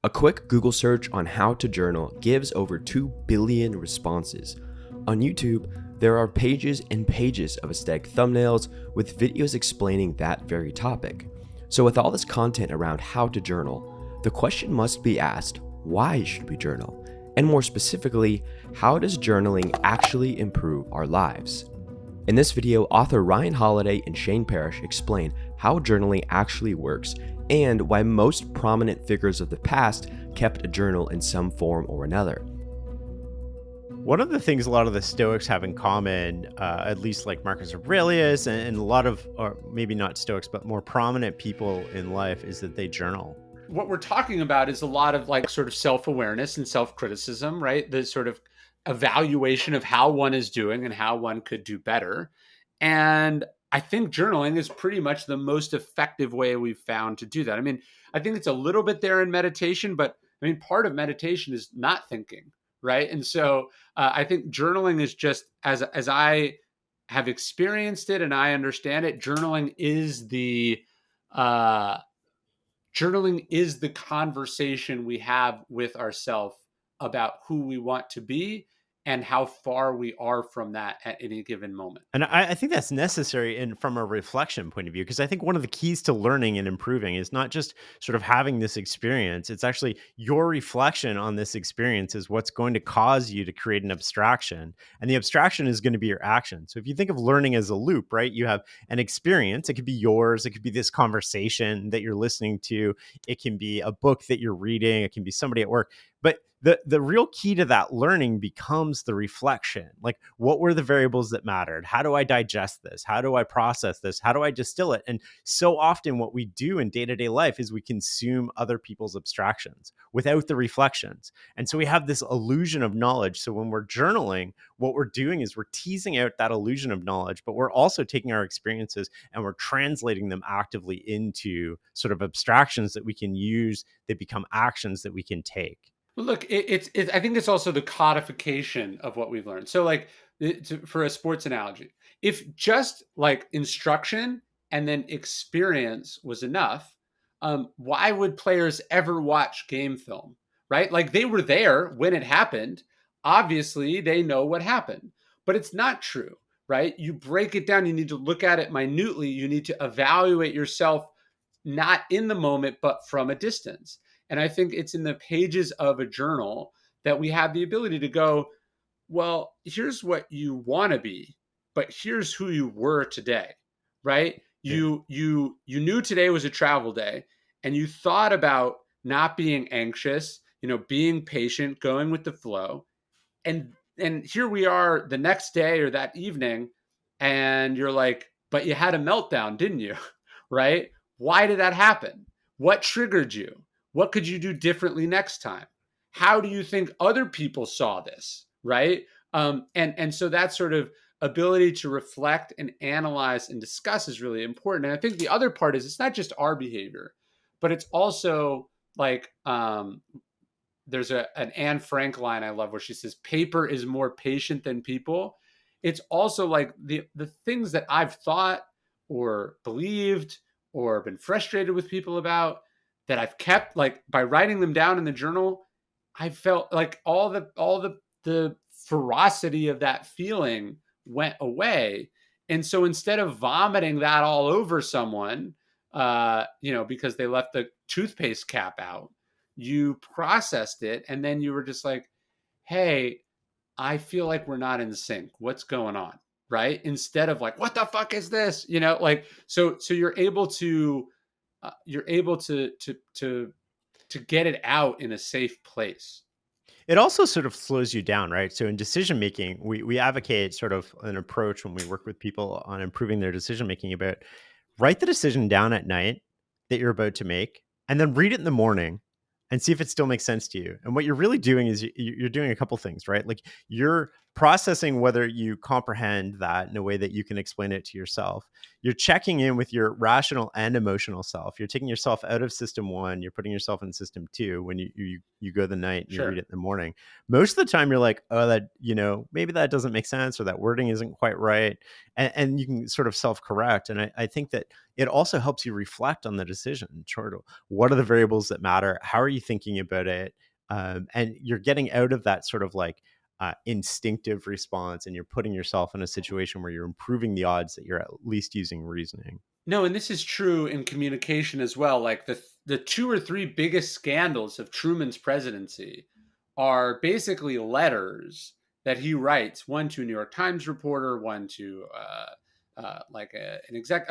A quick Google search on how to journal gives over 2 billion responses. On YouTube, there are pages and pages of aesthetic thumbnails with videos explaining that very topic. So with all this content around how to journal, the question must be asked, why should we journal? And more specifically, how does journaling actually improve our lives? In this video, author Holiday and Shane Parrish explain how journaling actually works and why most prominent figures of the past kept a journal in some form or another. One of the things a lot of the Stoics have in common, at least like Marcus Aurelius and a lot of, or maybe not Stoics, but more prominent people in life, is that they journal. What we're talking about is a lot of like sort of self-awareness and self-criticism, right? The sort of evaluation of how one is doing and how one could do better. And I think journaling is pretty much the most effective way we've found to do that. I mean, I think it's a little bit there in meditation, but I mean, part of meditation is not thinking, right? And so I think journaling is just, as I have experienced it and I understand it, journaling is the conversation we have with ourselves about who we want to be and how far we are from that at any given moment. And I think that's necessary from a reflection point of view, because I think one of the keys to learning and improving is not just sort of having this experience. It's actually your reflection on this experience is what's going to cause you to create an abstraction. And the abstraction is going to be your action. So if you think of learning as a loop, right, you have an experience. It could be yours. It could be this conversation that you're listening to. It can be a book that you're reading. It can be somebody at work. But the real key to that learning becomes the reflection. Like, what were the variables that mattered? How do I digest this? How do I process this? How do I distill it? And so often what we do in day-to-day life is we consume other people's abstractions without the reflections. And so we have this illusion of knowledge. So when we're journaling, what we're doing is we're teasing out that illusion of knowledge, but we're also taking our experiences and we're translating them actively into sort of abstractions that we can use that become actions that we can take. Well, look, I think it's also the codification of what we've learned. So like for a sports analogy, if just like instruction and then experience was enough, why would players ever watch game film, right? Like they were there when it happened. Obviously, they know what happened, but it's not true, right? You break it down. You need to look at it minutely. You need to evaluate yourself, not in the moment, but from a distance. And I think it's in the pages of a journal that we have the ability to go, well, here's what you want to be, but here's who you were today, right? Yeah. You knew today was a travel day and you thought about not being anxious, being patient, going with the flow. And here we are the next day or that evening and you're like, but you had a meltdown, didn't you? Right? Why did that happen? What triggered you? What could you do differently next time? How do you think other people saw this, right? And so that sort of ability to reflect and analyze and discuss is really important. And I think the other part is it's not just our behavior, but it's also like there's an Anne Frank line I love where she says, paper is more patient than people. It's also like the things that I've thought or believed or been frustrated with people about that I've kept, like by writing them down in the journal, I felt like all the ferocity of that feeling went away. And so instead of vomiting that all over someone, because they left the toothpaste cap out, you processed it. And then you were just like, hey, I feel like we're not in sync. What's going on? Right. Instead of like, what the fuck is this? So you're able to get it out in a safe place. It also sort of slows you down, right? So in decision making, we advocate sort of an approach when we work with people on improving their decision making about write the decision down at night that you're about to make, and then read it in the morning and see if it still makes sense to you. And what you're really doing is you're doing a couple things, right? Like you're processing whether you comprehend that in a way that you can explain it to yourself. You're checking in with your rational and emotional self. You're taking yourself out of system one. You're putting yourself in system two when you go the night and you read Sure. it in the morning. Most of the time you're like, oh, that, maybe that doesn't make sense, or that wording isn't quite right. And you can sort of self-correct. And I think that it also helps you reflect on the decision. Sort of, what are the variables that matter? How are you thinking about it? And you're getting out of that sort of like instinctive response, and you're putting yourself in a situation where you're improving the odds that you're at least using reasoning. No, and this is true in communication as well. Like the two or three biggest scandals of Truman's presidency are basically letters that he writes, one to a New York Times reporter, one to an exec.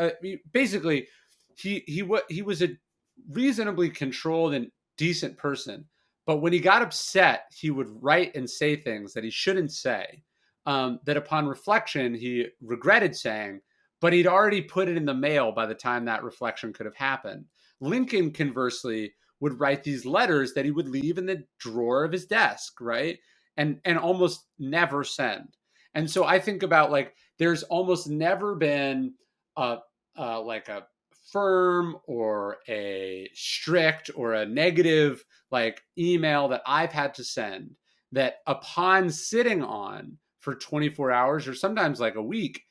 Basically, he was a reasonably controlled and decent person, but when he got upset, he would write and say things that he shouldn't say. That upon reflection, he regretted saying, but he'd already put it in the mail by the time that reflection could have happened. Lincoln, conversely, would write these letters that he would leave in the drawer of his desk, right? And almost never send. And so I think about, like, there's almost never been like a firm or a strict or a negative like email that I've had to send that upon sitting on for 24 hours or sometimes like a week,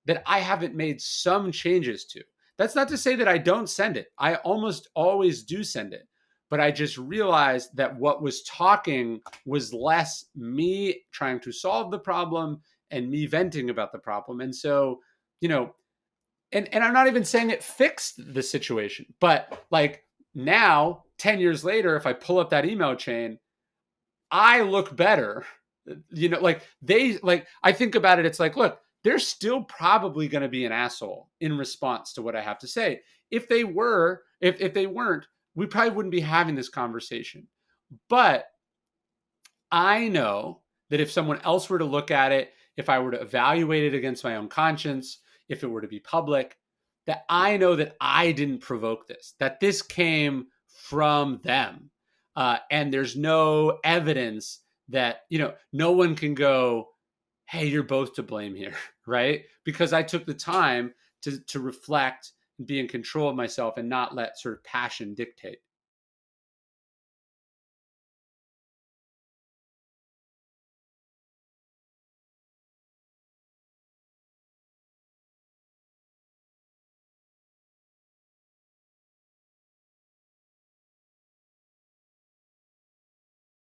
that I haven't made some changes to. That's not to say that I don't send it. I almost always do send it. But I just realized that what was talking was less me trying to solve the problem and me venting about the problem. And so, and I'm not even saying it fixed the situation, but like now, 10 years later, if I pull up that email chain, I look better. I think about it, it's like, look, they're still probably going to be an asshole in response to what I have to say. If they weren't, we probably wouldn't be having this conversation. But I know that if someone else were to look at it, if I were to evaluate it against my own conscience, if it were to be public, that I know that I didn't provoke this, that this came from them. And there's no evidence that, no one can go, hey, you're both to blame here, right? Because I took the time to reflect and be in control of myself and not let sort of passion dictate.